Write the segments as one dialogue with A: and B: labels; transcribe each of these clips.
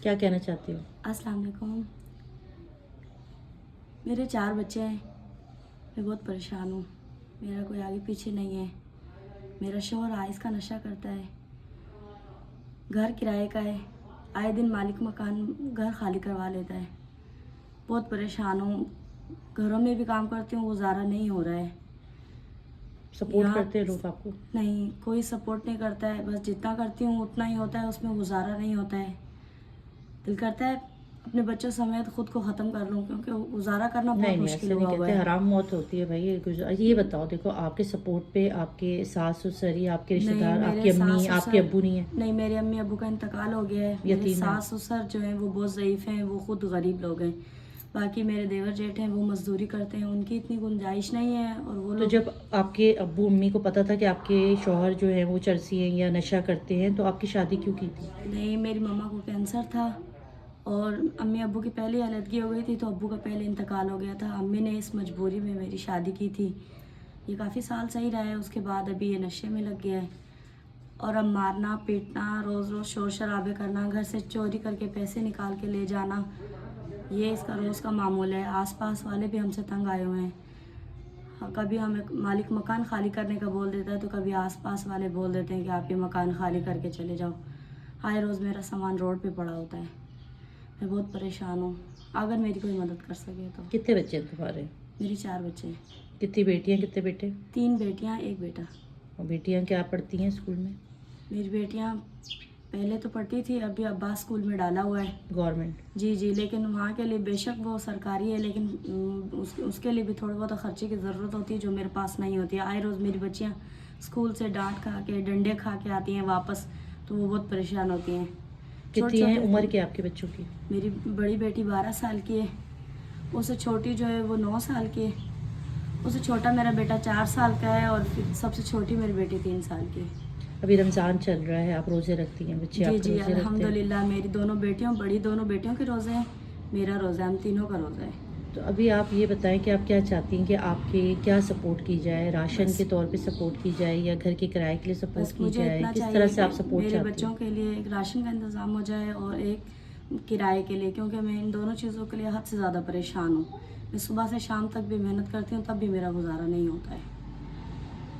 A: کیا کہنا چاہتی ہو؟
B: السلام علیکم. میرے 4 بچے ہیں. میں بہت پریشان ہوں. میرا کوئی آگے پیچھے نہیں ہے. میرا شوہر آئس کا نشہ کرتا ہے. گھر کرائے کا ہے. آئے دن مالک مکان گھر خالی کروا لیتا ہے. بہت پریشان ہوں. گھروں میں بھی کام کرتی ہوں, گزارا نہیں ہو رہا ہے.
A: سپورٹ کرتے ہیں لوگ آپ کو؟
B: نہیں, کوئی سپورٹ نہیں کرتا ہے. بس جتنا کرتی ہوں اتنا ہی ہوتا ہے, اس میں گزارا نہیں ہوتا ہے. دل کرتا ہے اپنے بچوں سمیت خود کو ختم کر لوں, کیونکہ گزارا کرنا بہت مشکل ہوا ہوا ہے.
A: حرام موت ہوتی ہے بھائی. یہ بتاؤ, دیکھو آپ کے سپورٹ پہ آپ کے ساس سسر یا آپ کے رشتے دار, آپ کی امی آپ کے ابو نہیں ہیں؟
B: نہیں, میرے امی ابو کا انتقال ہو گیا ہے. میرے ساس سسر جو ہیں وہ بہت ضعیف ہیں, وہ خود غریب لوگ ہیں. باقی میرے دیور جیٹھ ہیں, وہ مزدوری کرتے ہیں, ان کی اتنی گنجائش نہیں ہے. اور وہ
A: تو جب آپ کے ابو امی کو پتا تھا کہ آپ کے شوہر جو ہیں وہ چرسی ہیں یا نشہ کرتے ہیں, تو آپ کی شادی کیوں کی تھی؟
B: نہیں, میری مما کو کینسر تھا اور امی ابو کی پہلی علیحدگی ہو گئی تھی, تو ابو کا پہلے انتقال ہو گیا تھا. امی نے اس مجبوری میں میری شادی کی تھی. یہ کافی سال صحیح رہا ہے, اس کے بعد ابھی یہ نشے میں لگ گیا ہے. اور اب مارنا پیٹنا, روز روز شور شرابے کرنا, گھر سے چوری کر کے پیسے نکال کے لے جانا, یہ اس کا روز کا معمول ہے. آس پاس والے بھی ہم سے تنگ آئے ہوئے ہیں. کبھی ہمیں مالک مکان خالی کرنے کا بول دیتا ہے, تو کبھی آس پاس والے بول دیتے ہیں کہ آپ یہ مکان خالی کر کے چلے جاؤ. ہائے روز میرا سامان روڈ پہ پڑا ہوتا ہے. میں بہت پریشان ہوں, اگر میری کوئی مدد کر سکے تو.
A: کتنے بچے ہیں تمہارے؟
B: میری 4 بچے ہیں.
A: کتنی بیٹیاں کتنے بیٹے؟
B: 3 بیٹیاں 1 بیٹا.
A: اور بیٹیاں کیا پڑھتی ہیں اسکول میں؟
B: میری بیٹیاں پہلے تو پڑھتی تھی, ابھی عباس اسکول میں ڈالا ہوا ہے.
A: گورنمنٹ؟ جی.
B: لیکن وہاں کے لیے بے شک وہ سرکاری ہے, لیکن اس کے لیے بھی تھوڑا بہت خرچے کی ضرورت ہوتی ہے, جو میرے پاس نہیں ہوتی ہے. آئے روز میری بچیاں اسکول سے ڈانٹ کھا کے, ڈنڈے کھا کے آتی ہیں واپس, تو وہ بہت پریشان ہوتی ہیں.
A: کتنی ہیں عمر کیا آپ کے بچوں کی؟
B: میری بڑی بیٹی 12 سال کی ہے. اس سے چھوٹی جو ہے وہ 9 سال کی ہے. اس سے چھوٹا میرا بیٹا 4 سال کا ہے, اور پھر سب سے چھوٹی میری بیٹی 3 سال کی ہے.
A: ابھی رمضان چل رہا ہے, آپ روزے رکھتی ہیں؟ بچے آپ
B: جی الحمدللہ. میری دونوں بیٹیوں کے روزے ہیں, میرا روزہ ہے, ہم تینوں کا روزہ ہے.
A: تو ابھی آپ یہ بتائیں کہ آپ کیا چاہتی ہیں کہ آپ کے کیا سپورٹ کی جائے؟ راشن کے طور پہ سپورٹ کی جائے یا گھر کے کرائے کے لیے سپورٹ کی جائے؟ کس طرح سے آپ سپورٹ چاہتی ہیں؟
B: میرے بچوں کے لیے ایک راشن کا انتظام ہو جائے اور ایک کرائے کے لیے, کیونکہ میں ان دونوں چیزوں کے لیے حد سے زیادہ پریشان ہوں. میں صبح سے شام تک بھی محنت کرتی ہوں, تب بھی میرا گزارا نہیں ہوتا ہے.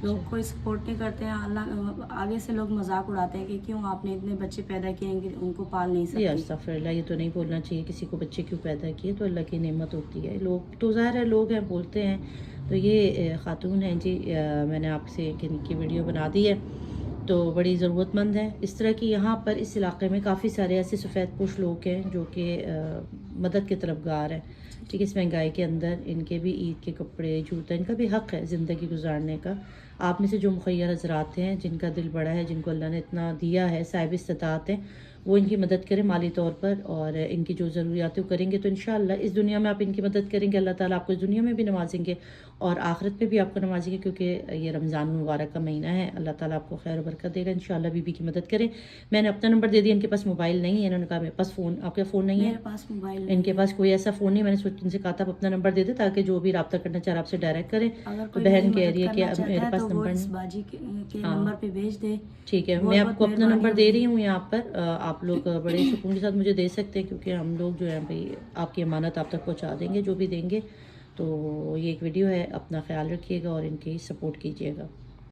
B: لوگ کوئی سپورٹ نہیں کرتے ہیں. اللہ آگے سے لوگ مذاق اڑاتے ہیں کہ کیوں آپ نے اتنے بچے پیدا کیے ہیں کہ ان کو پال نہیں سکتے.
A: استغفر اللہ, یہ تو نہیں بولنا چاہیے کسی کو بچے کیوں پیدا کیے, تو اللہ کی نعمت ہوتی ہے. لوگ تو ظاہر ہے لوگ ہیں بولتے ہیں. تو یہ خاتون ہیں جی, میں نے آپ سے ان کی ویڈیو بنا دی ہے, تو بڑی ضرورت مند ہے اس طرح کی. یہاں پر اس علاقے میں کافی سارے ایسے سفید پوش لوگ ہیں جو کہ مدد کے طلبگار ہیں. ٹھیک ہے, اس مہنگائی کے اندر ان کے بھی عید کے کپڑے جوتا, ان کا بھی حق ہے زندگی گزارنے کا. آپ میں سے جو مخیر حضرات ہیں, جن کا دل بڑا ہے, جن کو اللہ نے اتنا دیا ہے, صاحب استطاعت ہیں, وہ ان کی مدد کریں مالی طور پر, اور ان کی جو ضروریات وہ کریں گے تو انشاءاللہ اس دنیا میں آپ ان کی مدد کریں گے, اللہ تعالیٰ آپ کو اس دنیا میں بھی نوازیں گے اور آخرت میں بھی آپ کو نوازیں گے, کیونکہ یہ رمضان مبارک کا مہینہ ہے. اللہ تعالیٰ آپ کو خیر و برکت دے گا انشاءاللہ. بی بی کی مدد کریں. میں نے اپنا نمبر دے دیا, ان کے پاس موبائل نہیں ہے. انہوں نے کہا میرے پاس فون, آپ کے فون نہیں ہے؟
B: میرے پاس موبائل
A: ان کے پاس کوئی ایسا فون نہیں. میں نے ان سے کہا تھا آپ اپنا نمبر دے دیں تاکہ جو بھی رابطہ کرنا چاہ رہا آپ سے ڈائریکٹ کریں. تو بہن کہہ رہی ہے کہ میرے پاس نمبر نہیں.
B: باجی کے نمبر پہ بھیج دے.
A: ٹھیک ہے, میں آپ کو اپنا نمبر دے رہی ہوں یہاں پر. آپ لوگ بڑے سکون کے ساتھ مجھے دے سکتے ہیں, کیونکہ ہم لوگ جو ہیں بھائی آپ کی امانت آپ تک پہنچا دیں گے جو بھی دیں گے. تو یہ ایک ویڈیو ہے, اپنا خیال رکھیے گا اور ان کی سپورٹ کیجیے گا.